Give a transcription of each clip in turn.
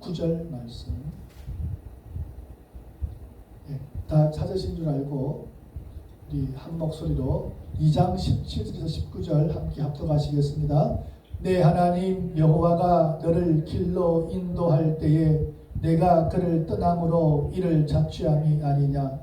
19절 말씀. 예, 다 찾으신 줄 알고 우리 한 목소리로 2장 17절에서 19절 함께 합독하시겠습니다. 내 하나님 여호와가 너를 길로 인도할 때에 내가 그를 떠남으로 이를 자취함이 아니냐.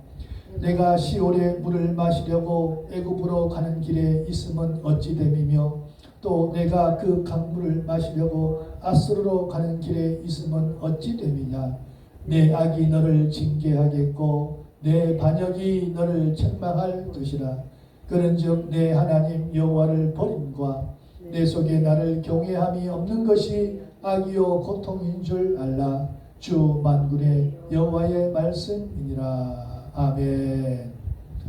내가 시올의 물을 마시려고 애굽으로 가는 길에 있음은 어찌 됨이며 또 내가 그 강물을 마시려고 아스루로 가는 길에 있음은 어찌 됨이냐. 내 악이 너를 징계하겠고 내 반역이 너를 책망할 것이라. 그런즉 내 하나님 여호와를 버림과 내 속에 나를 경외함이 없는 것이 악이요 고통인 줄 알라. 주 만군의 여호와의 말씀이니라. 아멘.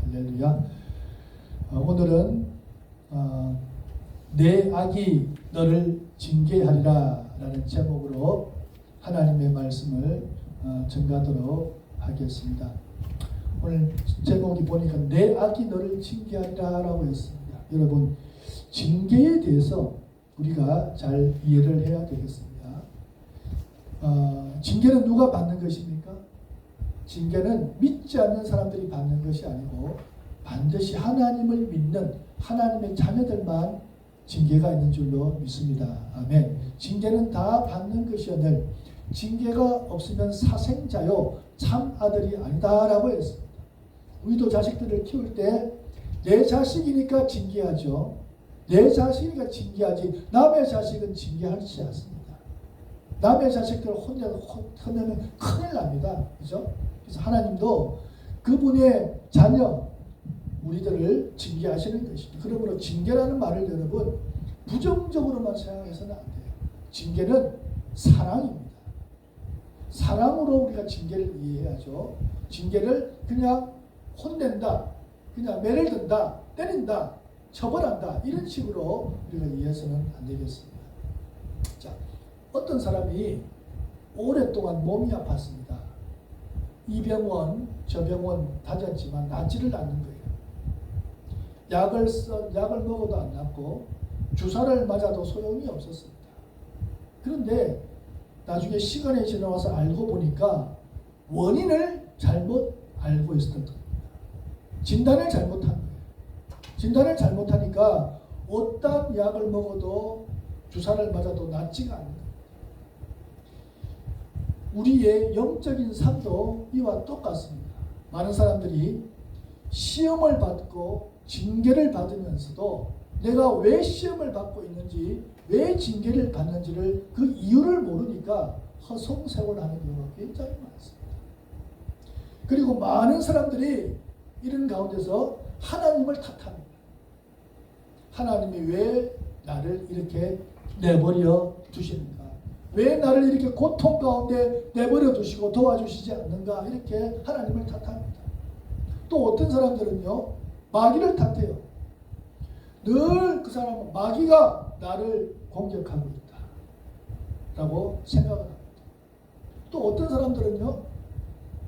할렐루야. 오늘은 내 악이 너를 징계하리라 라는 제목으로 하나님의 말씀을 전가하도록 하겠습니다. 오늘 제목이 보니까 내 악이 너를 징계하리라 라고 했습니다. 여러분, 징계에 대해서 우리가 잘 이해를 해야 되겠습니다. 징계는 누가 받는 것입니까? 징계는 믿지 않는 사람들이 받는 것이 아니고 반드시 하나님을 믿는 하나님의 자녀들만 징계가 있는 줄로 믿습니다. 아멘. 징계는 다 받는 것이오늘 징계가 없으면 사생자요 참 아들이 아니다라고 했습니다. 우리도 자식들을 키울 때 내 자식이니까 징계하죠. 내 자식이니까 징계하지 남의 자식은 징계하지 않습니다. 남의 자식들을 혼내면 큰일 납니다. 그죠? 그래서 하나님도 그분의 자녀 우리들을 징계하시는 것입니다. 그러므로 징계라는 말을 여러분 부정적으로만 생각해서는 안 돼요. 징계는 사랑입니다. 사랑으로 우리가 징계를 이해해야죠. 징계를 그냥 혼낸다, 그냥 매를 든다, 때린다, 처벌한다 이런 식으로 우리가 이해해서는 안 되겠습니다. 자, 어떤 사람이 오랫동안 몸이 아팠습니다. 이 병원 저 병원 다녔지만 낫지를 않는 거예요. 약을 먹어도 안 낫고 주사를 맞아도 소용이 없었습니다. 그런데 나중에 시간이 지나와서 알고 보니까 원인을 잘못 알고 있었던 겁니다. 진단을 잘못한 거예요. 진단을 잘못하니까 어떤 약을 먹어도 주사를 맞아도 낫지가 않는 거예요. 우리의 영적인 삶도 이와 똑같습니다. 많은 사람들이 시험을 받고 징계를 받으면서도 내가 왜 시험을 받고 있는지 왜 징계를 받는지를 그 이유를 모르니까 허송세월하는 경우가 굉장히 많습니다. 그리고 많은 사람들이 이런 가운데서 하나님을 탓합니다. 하나님이 왜 나를 이렇게 내버려 두시는가? 왜 나를 이렇게 고통 가운데 내버려 두시고 도와주시지 않는가? 이렇게 하나님을 탓합니다. 또 어떤 사람들은요, 마귀를 탓해요. 늘 그 사람은 마귀가 나를 공격하고 있다 라고 생각을 합니다. 또 어떤 사람들은요,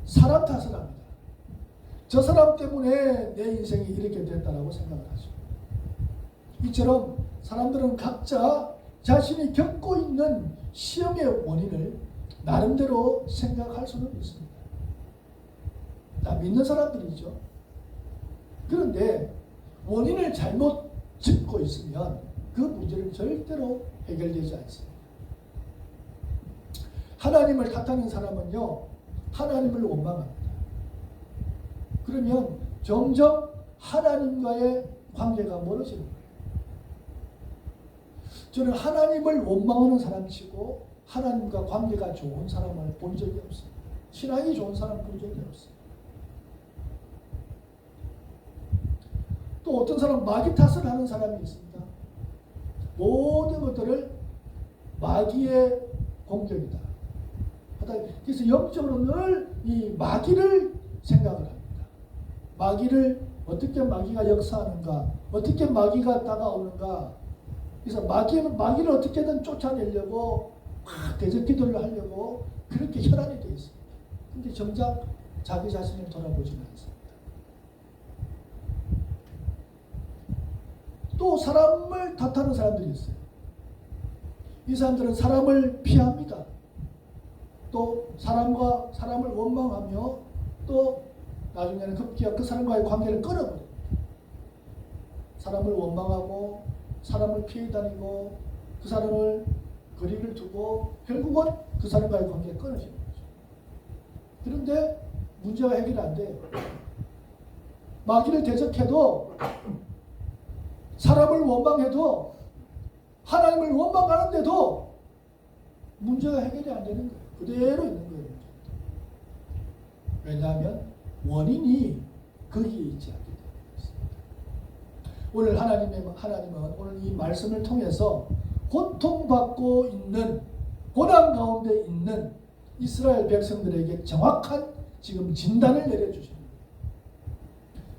사람 탓을 합니다. 저 사람 때문에 내 인생이 이렇게 됐다라고 생각을 하죠. 이처럼 사람들은 각자 자신이 겪고 있는 시험의 원인을 나름대로 생각할 수는 있습니다. 다 믿는 사람들이죠. 그런데 원인을 잘못 짚고 있으면 그 문제는 절대로 해결되지 않습니다. 하나님을 탓하는 사람은요, 하나님을 원망합니다. 그러면 점점 하나님과의 관계가 멀어지는 거예요. 저는 하나님을 원망하는 사람치고 하나님과 관계가 좋은 사람을 본 적이 없습니다. 신앙이 좋은 사람 본 적이 없습니다. 또 어떤 사람은 마귀 탓을 하는 사람이 있습니다. 모든 것들을 마귀의 공격이다. 그래서 영적으로 늘 이 마귀를 생각을 합니다. 마귀를 어떻게 마귀가 역사하는가, 어떻게 마귀가 다가오는가. 그래서 마귀를 어떻게든 쫓아내려고 막 대적기도를 하려고 그렇게 혈안이 되어 있습니다. 근데 정작 자기 자신을 돌아보지는 않습니다. 또 사람을 탓하는 사람들이 있어요. 이 사람들은 사람을 피합니다. 또 사람과 사람을 원망하며 또 나중에는 급기야 그 사람과의 관계를 끊어버립니다. 사람을 원망하고 사람을 피해 다니고 그 사람을 거리를 두고 결국은 그 사람과의 관계가 끊어지는 거죠. 그런데 문제가 해결이 안 돼요. 마귀를 대적해도 사람을 원망해도 하나님을 원망하는데도 문제가 해결이 안 되는 거예요. 그대로 있는 거예요. 왜냐하면 원인이 거기에 있지 않기 때문입니다. 오늘 하나님은 오늘 이 말씀을 통해서 고통받고 있는 고난 가운데 있는 이스라엘 백성들에게 정확한 지금 진단을 내려주십니다.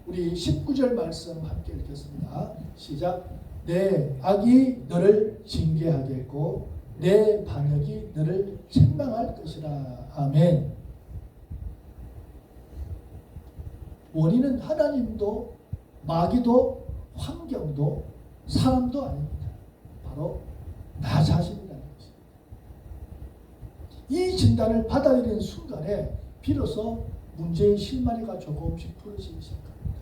우리 19절 말씀 함께 읽겠습니다. 시작. 내 악이 너를 징계하겠고 내 반역이 너를 책망할 것이라. 아멘. 원인은 하나님도 마귀도 환경도 사람도 아닙니다. 바로 나 자신이라는 것입니다. 이 진단을 받아들이는 순간에 비로소 문제의 실마리가 조금씩 풀어지기 시작합니다.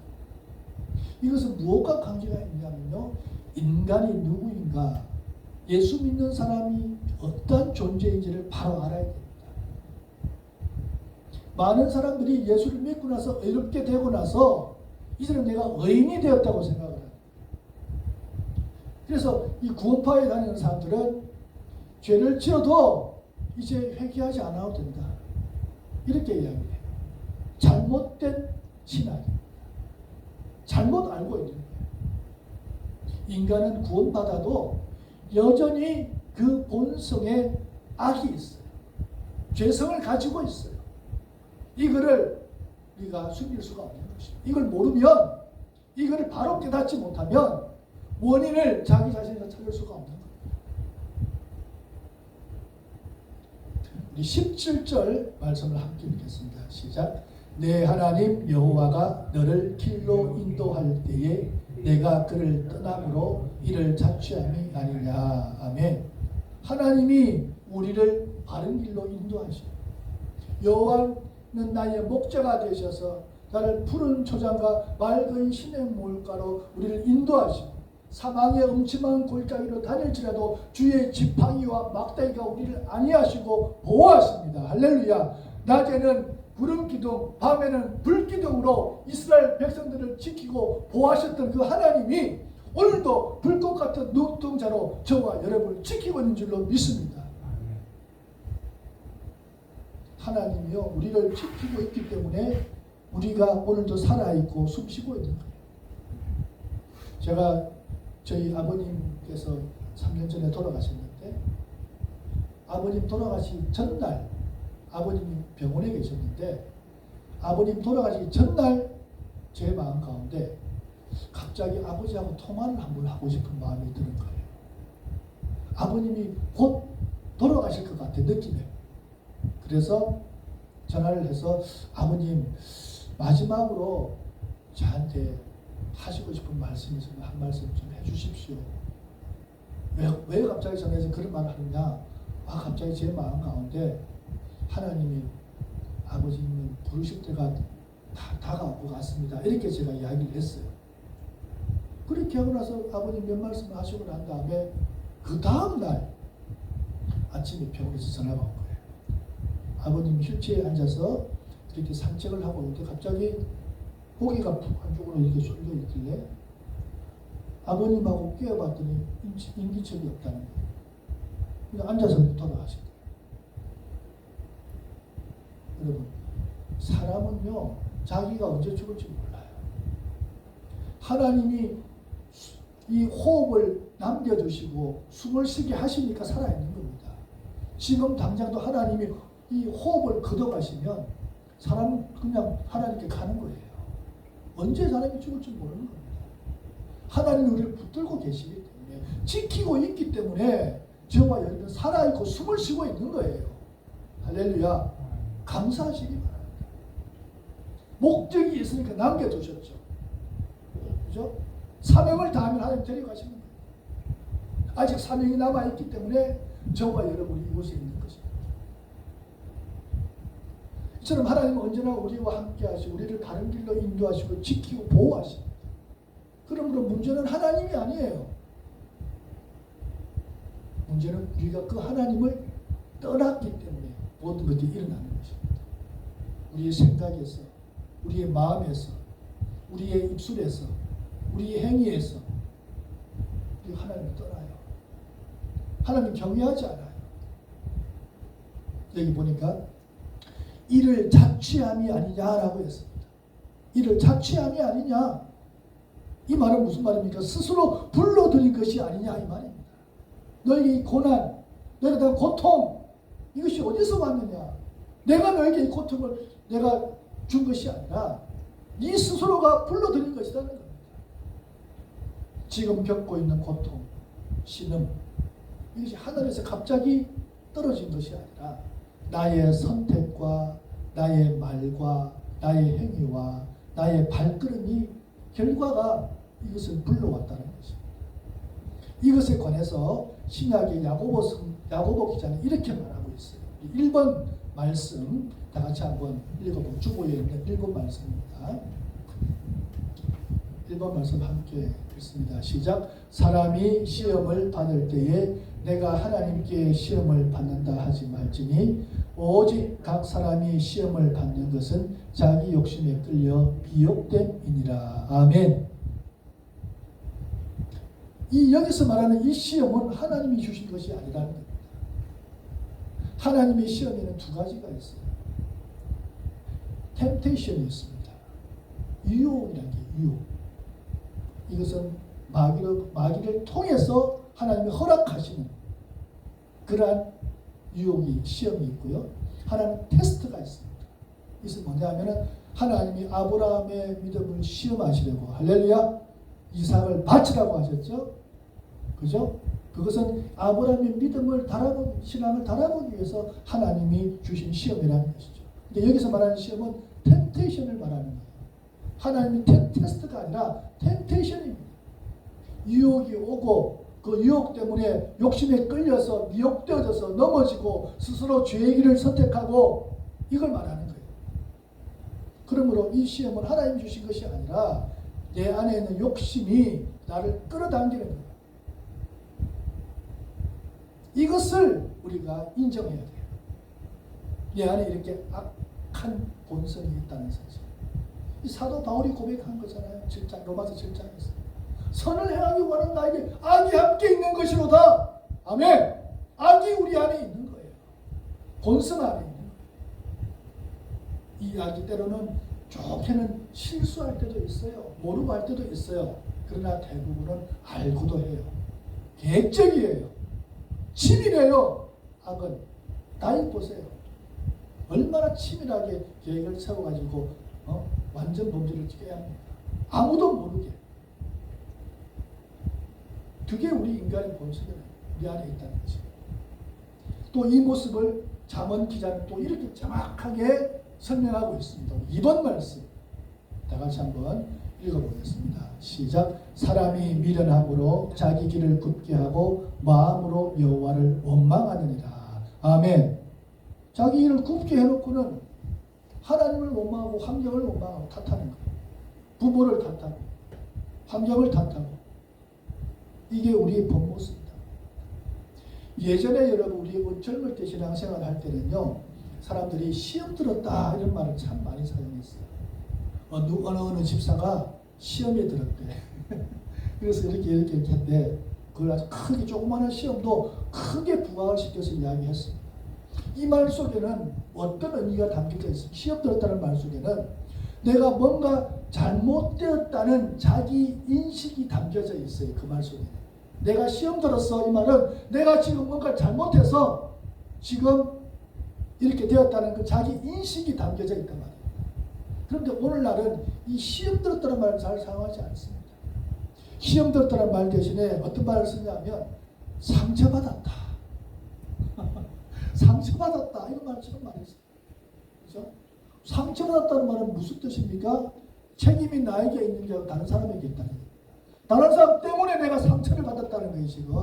이것은 무엇과 관계가 있냐면요, 인간이 누구인가, 예수 믿는 사람이 어떤 존재인지를 바로 알아야 됩니다. 많은 사람들이 예수를 믿고 나서 의롭게 되고 나서 이제는 내가 의인이 되었다고 생각을 합니다. 그래서 이 구원파에 다니는 사람들은 죄를 지어도 이제 회개하지 않아도 된다, 이렇게 이야기해요. 잘못된 신앙입니다. 잘못 알고 있는 거예요. 인간은 구원받아도 여전히 그 본성에 악이 있어요. 죄성을 가지고 있어요. 이거를 우리가 숨길 수가 없는 것입니다. 이걸 모르면, 이거를 바로 깨닫지 못하면 원인을 자기 자신에서 찾을 수가 없는 겁니다. 우리 17절 말씀을 함께 읽겠습니다. 시작. 내 하나님 여호와가 너를 길로 인도할 때에 내가 그를 떠남으로 이를 자취함이 아니냐. 아멘. 하나님이 우리를 바른 길로 인도하시고, 여호와는 나의 목자가 되셔서 나를 푸른 초장과 맑은 시냇 물가로 우리를 인도하시고, 사망의 음침한 골짜기로 다닐지라도 주의 지팡이와 막대기가 우리를 안위하시고 보호하십니다. 할렐루야. 낮에는 구름 기둥, 밤에는 불 기둥으로 이스라엘 백성들을 지키고 보호하셨던 그 하나님이 오늘도 불꽃 같은 눈동자로 저와 여러분을 지키고 있는 줄로 믿습니다. 하나님이요, 우리를 지키고 있기 때문에 우리가 오늘도 살아있고 숨쉬고 있는 거예요. 제가 저희 아버님께서 3년 전에 돌아가셨는데, 아버님 돌아가시 전날 아버님이 병원에 계셨는데, 아버님 돌아가시기 전날 제 마음 가운데 갑자기 아버지하고 통화를 한번 하고 싶은 마음이 드는 거예요. 아버님이 곧 돌아가실 것 같아, 느낌에. 그래서 전화를 해서, 아버님 마지막으로 저한테 하시고 싶은 말씀이 있으면 한 말씀 좀 해주십시오. 왜 갑자기 전화해서 그런 말을 하느냐. 갑자기 제 마음 가운데 하나님이 아버지님 부르실 때가 다가올 것 같습니다, 이렇게 제가 이야기를 했어요. 그렇게 하고 나서 아버님 몇 말씀을 하시고 난 다음에 그 다음날 아침에 병원에서 전화가 온 거예요. 아버님 휠체어에 앉아서 이렇게 산책을 하고 있는데 갑자기 고개가 한쪽으로 이렇게 쏠려 있길래 아버님하고 깨어봤더니 인기척이 없다는 거예요. 그냥 앉아서 돌아가신 거예요. 여러분, 사람은요, 자기가 언제 죽을지 몰라요. 하나님이 이 호흡을 남겨주시고 숨을 쉬게 하시니까 살아있는 겁니다. 지금 당장도 하나님이 이 호흡을 걷어가시면 사람은 그냥 하나님께 가는 거예요. 언제 사람이 죽을지 모르는 겁니다. 하나님이 우리를 붙들고 계시기 때문에, 지키고 있기 때문에 저와 여러분은 살아있고 숨을 쉬고 있는 거예요. 할렐루야. 감사하시기 바랍니다. 목적이 있으니까 남겨두셨죠. 그죠? 사명을 다하면 하나님 데려가시는 거예요. 아직 사명이 남아있기 때문에 저와 여러분이 이곳에 있는 것입니다. 이처럼 하나님은 언제나 우리와 함께 하시고 우리를 바른 길로 인도하시고 지키고 보호하십니다. 그러므로 문제는 하나님이 아니에요. 문제는 우리가 그 하나님을 떠났기 때문에 모든 것들이 일어나는 것입니다. 우리의 생각에서, 우리의 마음에서, 우리의 입술에서, 우리의 행위에서 우리 하나님을 떠나요. 하나님 경외하지 않아요. 여기 보니까 이를 자취함이 아니냐라고 했습니다. 이를 자취함이 아니냐. 이 말은 무슨 말입니까? 스스로 불러들인 것이 아니냐 이 말입니다. 너에게 이 고난, 너에게 대한 고통, 이것이 어디서 왔느냐? 내가 너에게 이 고통을 내가 준 것이 아니라 네 스스로가 불러들인 것이라는 겁니다. 지금 겪고 있는 고통, 신음, 이것이 하늘에서 갑자기 떨어진 것이 아니라 나의 선택과 나의 말과 나의 행위와 나의 발걸음이 결과가 이것을 불러왔다는 것입니다. 이것에 관해서 신약의 야고보 기자는 이렇게 말하고 있어요. 1번 말씀 다 같이 한번 읽어보고 주보에 있는 1번 말씀입니다. 1번 말씀 함께 읽습니다. 시작. 사람이 시험을 받을 때에 내가 하나님께 시험을 받는다 하지 말지니 오직 각 사람이 시험을 받는 것은 자기 욕심에 끌려 비욕됨이니라. 아멘. 여기서 말하는 이 시험은 하나님이 주신 것이 아니라는 겁니다. 하나님의 시험에는 두 가지가 있어요. 템테이션이 있습니다. 유혹이라는 게 유혹. 이것은 마귀를 통해서 하나님이 허락하시는 그러한 유혹이 시험이 있고요. 하나는 테스트가 있습니다. 이것은 뭐냐 하면은 하나님이 아브라함의 믿음을 시험하시려고 할렐루야 이삭을 바치라고 하셨죠. 그죠? 그것은 아브라함의 믿음을 신앙을 달아보기 위해서 하나님이 주신 시험이라는 것이죠. 근데 여기서 말하는 시험은 템테이션을 말하는 거예요. 하나님이 테스트가 아니라 템테이션입니다. 유혹이 오고 그 유혹 때문에 욕심에 끌려서 미혹되어져서 넘어지고 스스로 죄의 길을 선택하고 이걸 말하는 거예요. 그러므로 이 시험은 하나님 주신 것이 아니라 내 안에 있는 욕심이 나를 끌어당기는 거예요. 이것을 우리가 인정해야 돼요. 내 안에 이렇게 악한 본성이 있다는 사실. 이 사도 바울이 고백한 거잖아요. 7장 로마서 7장에서. 선을 행하기 원하는 나에게 악이 함께 있는 것이로다. 아멘. 악이 우리 안에 있는 거예요. 본성 안에 있는 거예요. 이 악이 때로는 좋게는 실수할 때도 있어요. 모르고 할 때도 있어요. 그러나 대부분은 알고도 해요. 계획적이에요. 치밀해요. 악은. 다 보세요. 얼마나 치밀하게 계획을 세워가지고 완전 범죄를 지켜야 합니까? 아무도 모르게. 그게 우리 인간의 본성이에요. 우리 안에 있다는 것이. 또 이 모습을 잠언 기자는 또 이렇게 정확하게 설명하고 있습니다. 2번 말씀 다 같이 한번 읽어보겠습니다. 시작. 사람이 미련함으로 자기 길을 굳게 하고 마음으로 여호와를 원망하느니라. 아멘. 자기 길을 굳게 해놓고는 하나님을 원망하고 환경을 원망하고 탓하는 거예요. 부모를 탓하고 환경을 탓하고 이게 우리의 본 모습입니다. 예전에 여러분 우리 젊을 때 신앙생활 할 때는요 사람들이 시험 들었다 이런 말을 참 많이 사용했어요. 어느 집사가 시험에 들었대. 그래서 이렇게 했대. 그걸 아주 크게 조그마한 시험도 크게 부각을 시켜서 이야기했습니다. 이 말 속에는 어떤 의미가 담겨져 있습니다. 시험 들었다는 말 속에는 내가 뭔가 잘못되었다는 자기 인식이 담겨져 있어요. 그 말 속에는. 내가 시험 들었어. 이 말은 내가 지금 뭔가 잘못해서 지금 이렇게 되었다는 그 자기 인식이 담겨져 있단 말이에요. 그런데 오늘날은 이 시험 들었다는 말을 잘 사용하지 않습니다. 시험 들었다는 말 대신에 어떤 말을 쓰냐면 상처받았다. 상처받았다. 이런 말을 처음 많이 써요. 그렇죠? 상처받았다는 말은 무슨 뜻입니까? 책임이 나에게 있는 게 아니라 다른 사람에게 있다는 거예요. 다른 사람 때문에 내가 상처를 받았다는 거예요. 지금.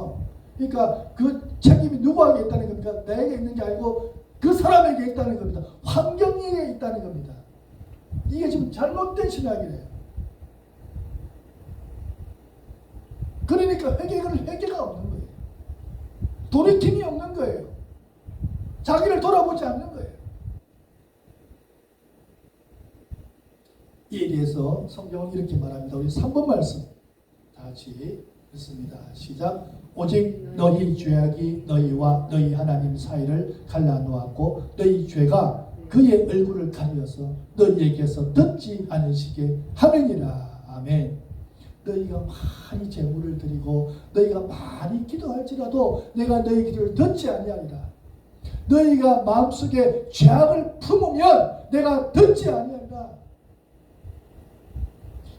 그러니까 그 책임이 누구에게 있다는 겁니까? 나에게 있는 게 아니고 그 사람에게 있다는 겁니다. 환경에 있다는 겁니다. 이게 지금 잘못된 신학이래요. 그러니까 회개가 없는 거예요. 돌이킴이 없는 거예요. 자기를 돌아보지 않는 거예요. 이에 대해서 성경은 이렇게 말합니다. 우리 3번 말씀 다 같이 읽습니다. 시작. 오직 너희 죄악이 너희와 너희 하나님 사이를 갈라놓았고 너희 죄가 그의 얼굴을 가리어서 너희에게서 듣지 않으시게 하느니라. 아멘. 너희가 많이 제물을 드리고 너희가 많이 기도할지라도 내가 너희 기도를 듣지 아니하리라. 너희가 마음속에 죄악을 품으면 내가 듣지 아니하리라.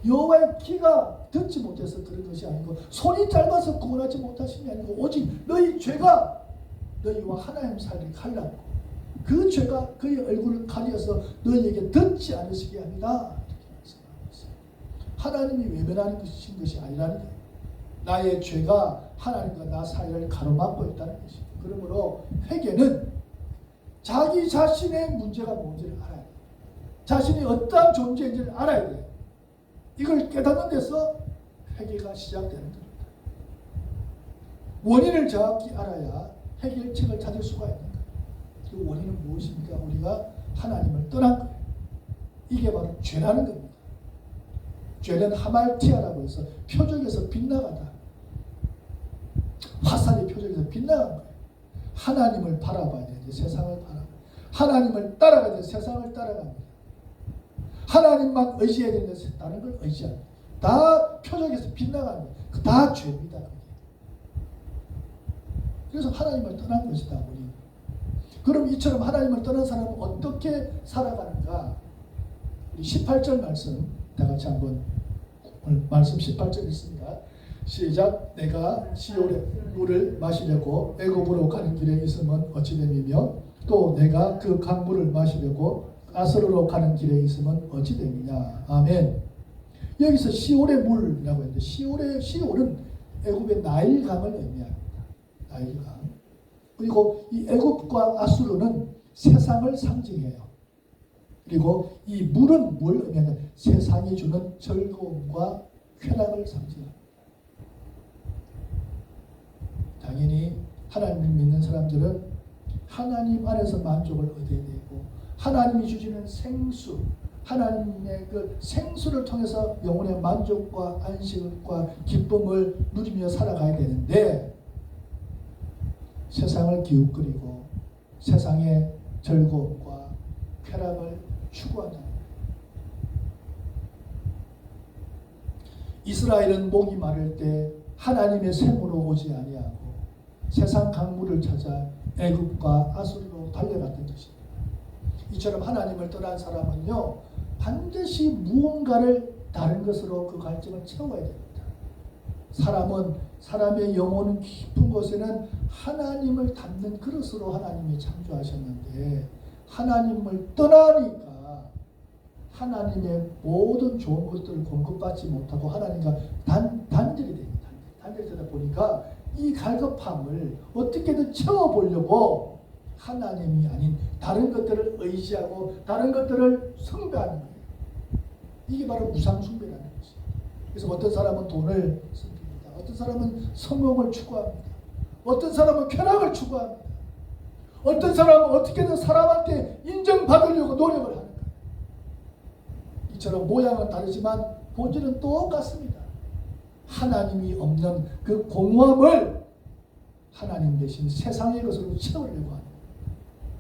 여호와의 귀가 듣지 못해서 그런 것이 아니고 손이 짧아서 구원하지 못하심이 아니고 오직 너희 죄가 너희와 하나님 사이를 갈라놓고 그 죄가 그의 얼굴을 가려서 너희에게 듣지 않으시게 합니다. 하나님이 외면하는 것이 아니라는 거예요. 나의 죄가 하나님과 나 사이를 가로막고 있다는 것이죠. 그러므로 회개는 자기 자신의 문제가 뭔지를 알아야 돼요. 자신이 어떠한 존재인지를 알아야 돼요. 이걸 깨닫는 데서 회개가 시작되는 겁니다. 원인을 정확히 알아야 해결책을 찾을 수가 있는 거예요. 그 원인은 무엇입니까? 우리가 하나님을 떠난 거예요. 이게 바로 죄라는 겁니다. 죄는 하말티아라고 해서 표적에서 빗나가다. 화살이 표적에서 빗나간 거예요. 하나님을 바라봐야 돼요. 세상을 바라봐요. 하나님을 따라가야 돼요. 세상을 따라갑니다. 하나님만 의지해야 되는데 다른 걸 의지합니다. 다 표적에서 빗나가는 거예요. 다 죄입니다. 그래서 하나님을 떠난 것이다. 우리. 그럼 이처럼 하나님을 떠난 사람은 어떻게 살아가는가? 우리 18절 말씀 다 같이 한번 오늘 말씀 18절 있습니다. 시작. 내가 시올의 물을 마시려고 애굽으로 가는 길에 있으면 어찌 됨이며 또 내가 그 강물을 마시려고 아스로로 가는 길에 있으면 어찌 됨이냐. 아멘. 여기서 시올의 물이라고 했는데 시올은 애굽의 나일강을 의미합니다. 나일강. 그리고 이 애굽과 아수르는 세상을 상징해요. 그리고 이 물은 뭘 의미하냐? 세상이 주는 즐거움과 쾌락을 상징합니다. 당연히 하나님을 믿는 사람들은 하나님 안에서 만족을 얻어야 되고 하나님이 주시는 생수, 하나님의 그 생수를 통해서 영혼의 만족과 안식과 기쁨을 누리며 살아가야 되는데 세상을 기웃거리고 세상의 즐거움과 쾌락을 추구한다. 이스라엘은 목이 마를 때 하나님의 샘으로 오지 아니하고 세상 강물을 찾아 애굽과 아수르로 달려갔던 것입니다. 이처럼 하나님을 떠난 사람은요 반드시 무언가를 다른 것으로 그 갈증을 채워야 됩니다. 사람은 사람의 영혼은 깊은 곳에는 하나님을 담는 그릇으로 하나님이 창조하셨는데 하나님을 떠나니까 하나님의 모든 좋은 것들을 공급받지 못하고 하나님과 단절이 됩니다. 단절이 되다 보니까 이 갈급함을 어떻게든 채워보려고 하나님이 아닌 다른 것들을 의지하고 다른 것들을 숭배하는 거예요. 이게 바로 무상숭배라는 것이죠. 그래서 어떤 사람은 돈을 숭배합니다. 어떤 사람은 성공을 추구합니다. 어떤 사람은 쾌락을 추구합니다. 어떤 사람은 어떻게든 사람한테 인정받으려고 노력을 하는 거예요. 이처럼 모양은 다르지만 본질은 똑같습니다. 하나님이 없는 그 공허함을 하나님 대신 세상의 것으로 채우려고 하는 거예요.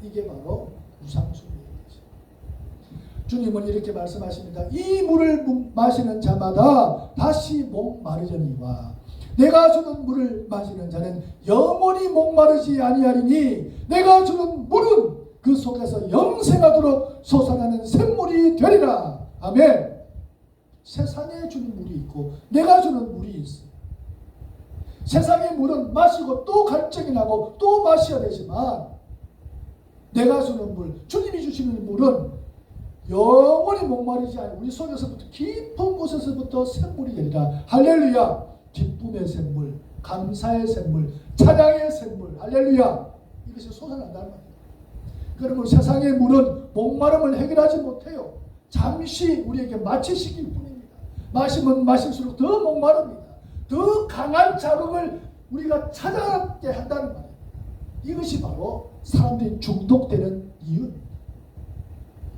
이게 바로 무상숭배인 것입니다. 주님은 이렇게 말씀하십니다. 이 물을 마시는 자마다 다시 목마르려니와 내가 주는 물을 마시는 자는 영원히 목마르지 아니하리니 내가 주는 물은 그 속에서 영생하도록 솟아나는 샘물이 되리라. 아멘. 세상에 주는 물이 있고 내가 주는 물이 있어요. 세상의 물은 마시고 또 갈증이 나고 또 마셔야 되지만 내가 주는 물, 주님이 주시는 물은 영원히 목마르지 않고 우리 속에서부터 깊은 곳에서부터 샘물이 되리라. 할렐루야. 기쁨의 샘물, 감사의 샘물, 찬양의 샘물, 할렐루야. 이것이 솟아난다는 말이에요. 그러므로 세상의 물은 목마름을 해결하지 못해요. 잠시 우리에게 마치시킬 뿐입니다. 마시면 마실수록 더 목마릅니다. 더 강한 자극을 우리가 찾아게 한다는 말입니다. 이것이 바로 사람들이 중독되는 이유입니다.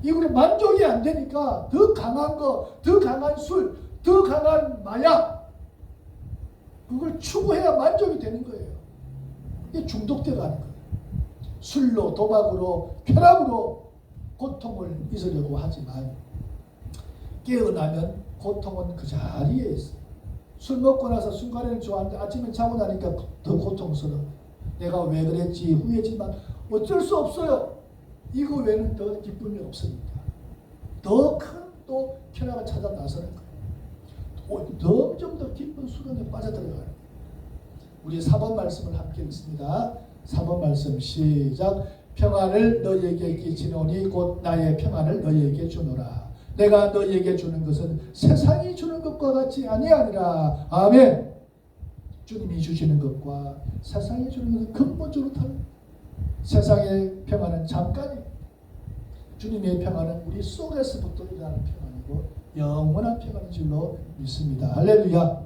이거를 만족이 안 되니까 더 강한 거, 더 강한 술, 더 강한 마약, 그걸 추구해야 만족이 되는 거예요. 이게 중독되어 가는 거예요. 술로, 도박으로, 쾌락으로 고통을 잊으려고 하지만 깨어나면 고통은 그 자리에 있어요. 술 먹고 나서 순간에는 좋아하는데 아침에 자고 나니까 더 고통스러워. 내가 왜 그랬지 후회지만 어쩔 수 없어요. 이거 외에는 더 기쁨이 없으니까. 더 큰 또 쾌락을 찾아 나서는 거예요. 점점 더 깊은 수렁에 빠져들어가는 거예요. 우리 4번 말씀을 함께 읽습니다. 4번 말씀 시작. 평안을 너희에게 끼치노니 곧 나의 평안을 너희에게 주노라. 내가 너희에게 주는 것은 세상이 주는 것과 같이 아니하니라. 아멘. 주님이 주시는 것과 세상이 주는 것은 근본적으로 다릅니다. 세상의 평안은 잠깐이에요. 주님의 평안은 우리 속에서부터 일어나는 평안이고 영원한 평안인 줄로 믿습니다. 할렐루야.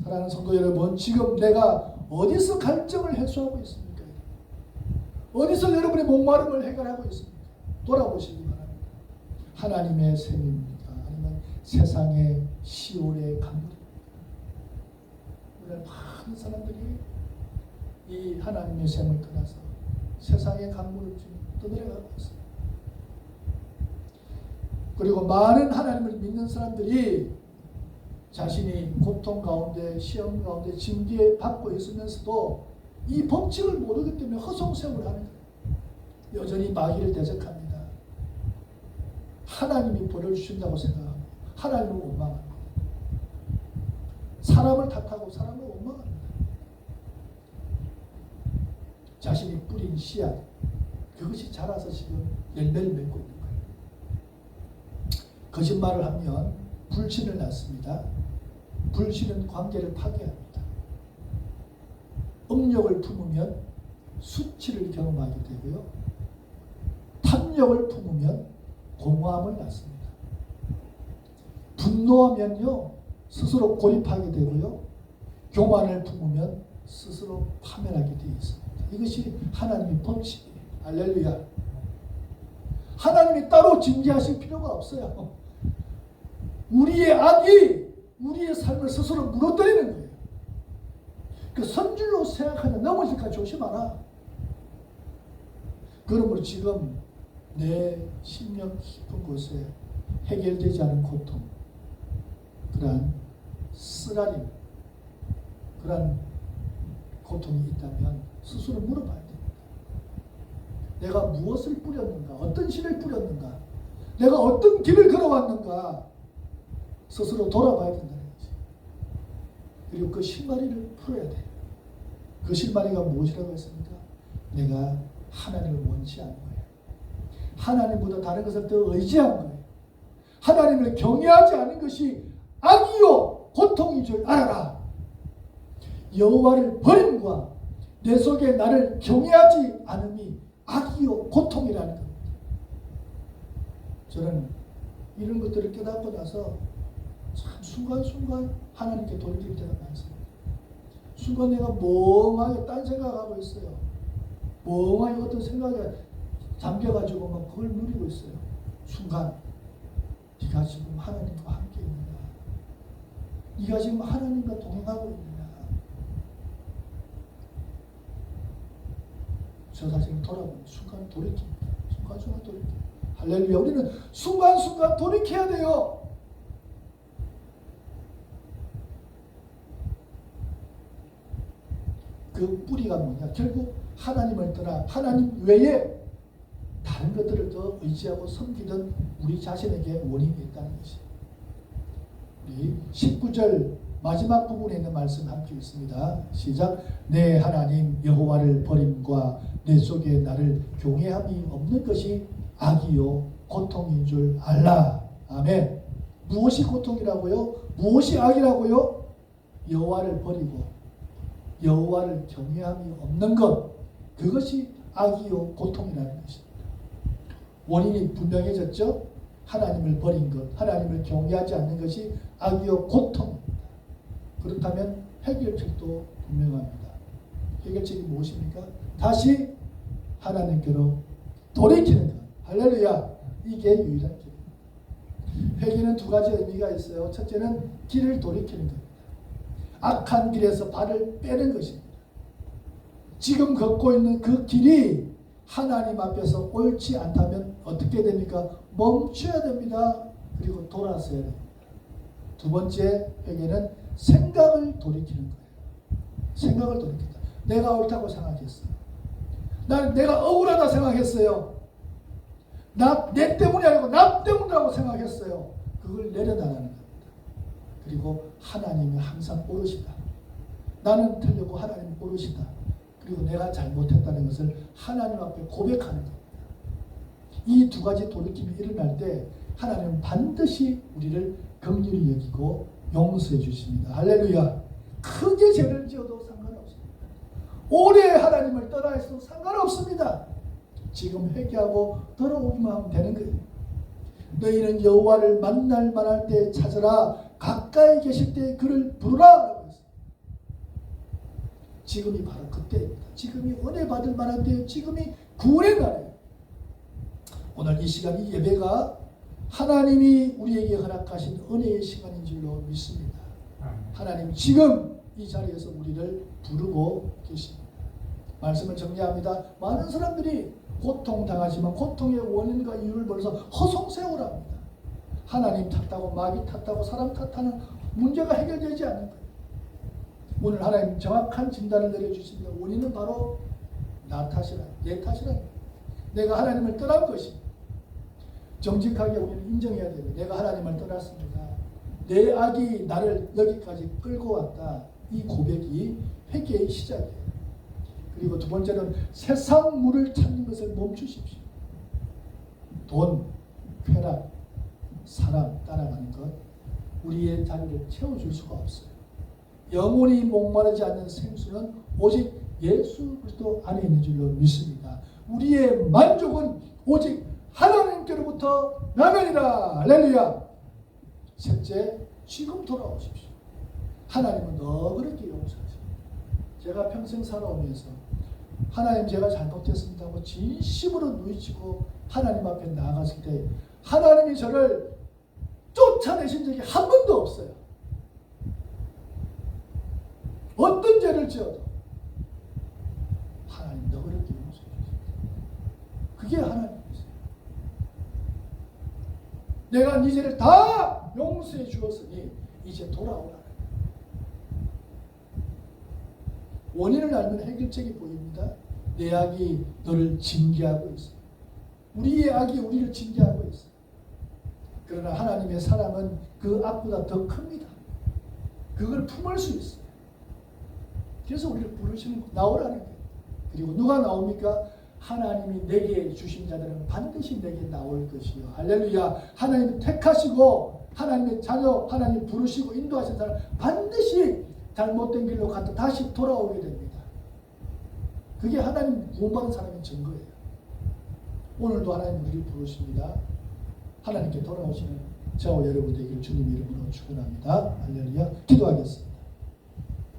사랑하는 성도 여러분, 지금 내가 어디서 갈증을 해소하고 있습니까? 어디서 여러분의 목마름을 해결하고 있습니까? 돌아보시기 바랍니다. 하나님의 셈입니까? 아니면 세상의 시올의 강물입니까? 오늘 많은 사람들이 이 하나님의 셈을 떠나서 세상의 강물을 지금 떠들어가고 있습니다. 그리고 많은 하나님을 믿는 사람들이 자신이 고통 가운데, 시험 가운데 징계 받고 있으면서도 이 법칙을 모르기 때문에 허송세월을 하는 거예요. 여전히 마귀를 대적합니다. 하나님이 벌을 주신다고 생각하고 하나님을 원망합니다. 사람을 탓하고 사람을 원망합니다. 자신이 뿌린 씨앗, 그것이 자라서 지금 열매를 맺고 있는 거예요. 거짓말을 하면 불신을 낳습니다. 불신은 관계를 파괴합니다. 음욕을 품으면 수치를 경험하게 되고요. 탐욕을 품으면 공허함을 낳습니다. 분노하면요 스스로 고립하게 되고요. 교만을 품으면 스스로 파멸하게 되어 있습니다. 이것이 하나님의 법칙이에요. 할렐루야. 하나님이 따로 징계하실 필요가 없어요. 우리의 악이 우리의 삶을 스스로 무너뜨리는 거예요. 그 선줄로 생각하면 넘어질까 조심하라. 그러므로 지금 내 심령 깊은 곳에 해결되지 않은 고통, 그러한 쓰라림, 그러한 고통이 있다면 스스로 물어봐야 됩니다. 내가 무엇을 뿌렸는가? 어떤 씨를 뿌렸는가? 내가 어떤 길을 걸어왔는가? 스스로 돌아봐야 된다는 거지. 그리고 그 실마리를 풀어야 돼. 그 실마리가 무엇이라고 했습니까? 내가 하나님을 원치 않는 거예요. 하나님보다 다른 것을 더 의지한 거예요. 하나님을 경외하지 않은 것이 악이요 고통인 줄 알아라. 여호와를 버림과 내 속에 나를 경외하지 않음이 악이요 고통이라는 겁니다. 저는 이런 것들을 깨닫고 나서 참 순간순간 하나님께 돌릴 때가 많습니다. 순간 내가 멍하게 딴 생각하고 있어요. 멍하게 어떤 생각에 잠겨가지고 막 그걸 누리고 있어요. 순간 네가 지금 하나님과 함께 있느냐? 네가 지금 하나님과 동행하고 있느냐? 저 자신을 돌아보면 순간 돌이킵니다. 순간순간 돌이킵니다. 할렐루야. 우리는 순간순간 돌이켜야 돼요. 그 뿌리가 뭐냐? 결국 하나님을 떠나 하나님 외에 다른 것들을 더 의지하고 섬기던 우리 자신에게 원인이 있다는 것입니다. 우리 19절 마지막 부분에 있는 말씀 함께 읽습니다. 시작. 내 하나님 여호와를 버림과 내 속에 나를 경외함이 없는 것이 악이요 고통인 줄 알라. 아멘. 무엇이 고통이라고요? 무엇이 악이라고요? 여호와를 버리고 여호와를 경외함이 없는 것, 그것이 악이요 고통이라는 것입니다. 원인이 분명해졌죠. 하나님을 버린 것, 하나님을 경외하지 않는 것이 악이요 고통입니다. 그렇다면 해결책도 분명합니다. 해결책이 무엇입니까? 다시 하나님께로 돌이키는 것. 할렐루야. 이게 유일한 길입니다. 회개는 두 가지 의미가 있어요. 첫째는 길을 돌이키는 겁니다. 악한 길에서 발을 빼는 것입니다. 지금 걷고 있는 그 길이 하나님 앞에서 옳지 않다면 어떻게 됩니까? 멈춰야 됩니다. 그리고 돌아서야 됩니다. 두 번째 회개는 생각을 돌이키는 거예요. 생각을 돌이킨다. 내가 옳다고 생각했어. 내가 억울하다 생각했어요. 내 때문이 아니고 남 때문이라고 생각했어요. 그걸 내려놔라는 겁니다. 그리고 하나님이 항상 옳으시다. 나는 틀렸고 하나님은 옳으시다. 그리고 내가 잘못했다는 것을 하나님 앞에 고백하는 겁니다. 이 두 가지 돌이킴이 일어날 때 하나님은 반드시 우리를 긍휼히 여기고 용서해 주십니다. 할렐루야. 크게 죄를 지어도 상관없습니다. 오래 하나님을 떠나 해도 상관없습니다. 지금 회개하고 돌아오기만 하면 되는 거예요. 너희는 여호와를 만날 만할 때 찾으라. 가까이 계실 때 그를 부르라. 라고 했어요. 지금이 바로 그때입니다. 지금이 은혜 받을 만한 때예요. 지금이 구원의 날이에요. 오늘 이 시간 이 예배가 하나님이 우리에게 허락하신 은혜의 시간인 줄로 믿습니다. 하나님 지금 이 자리에서 우리를 부르고 계십니다. 말씀을 정리합니다. 많은 사람들이 고통당하지만 고통의 원인과 이유를 몰라서 허송세월을 합니다. 하나님 탓하고 마귀 탓하고 사람 탓하는 문제가 해결되지 않는 거예요. 오늘 하나님 정확한 진단을 내려주십니다. 원인은 바로 나 탓이라, 내 탓이라. 내가 하나님을 떠난 것입니다. 정직하게 우리는 인정해야 됩니다. 내가 하나님을 떠났습니다. 내 악이 나를 여기까지 끌고 왔다. 이 고백이 회개의 시작이에요. 그리고 두 번째는 세상 물을 찾는 것을 멈추십시오. 돈, 쾌락, 사람 따라가는 것, 우리의 자리를 채워줄 수가 없어요. 영원히 목마르지 않는 생수는 오직 예수 그리스도 안에 있는 줄로 믿습니다. 우리의 만족은 오직 하나님께로부터 나면이라. 할렐루야. 셋째, 지금 돌아오십시오. 하나님은 너그럽게 용서하십니다. 제가 평생 살아오면서 하나님 제가 잘못했습니다 하고 진심으로 누이치고 하나님 앞에 나아갔을 때 하나님이 저를 쫓아내신 적이 한 번도 없어요. 어떤 죄를 지어도 하나님 너그럽게 용서해 주십니다. 그게 하나님이세요. 내가 네 죄를 다 용서해 주었으니 이제 돌아오라. 원인을 알면 해결책이 보입니다. 내 악이 너를 징계하고 있어. 우리의 악이 우리를 징계하고 있어. 그러나 하나님의 사랑은 그 악보다 더 큽니다. 그걸 품을 수 있어요. 그래서 우리를 부르시는 나오라는 거예요. 그리고 누가 나옵니까? 하나님이 내게 주신 자들은 반드시 내게 나올 것이요. 할렐루야. 하나님이 택하시고 하나님의 자녀, 하나님 부르시고 인도하신 사람 반드시 잘못된 길로 갔다 다시 돌아오게 됩니다. 그게 하나님 구원받은 사람의 증거예요. 오늘도 하나님 우리를 부르십니다. 하나님께 돌아오시는 저와 여러분 되기를 주님 이름으로 축원합니다. 할렐루야. 기도하겠습니다.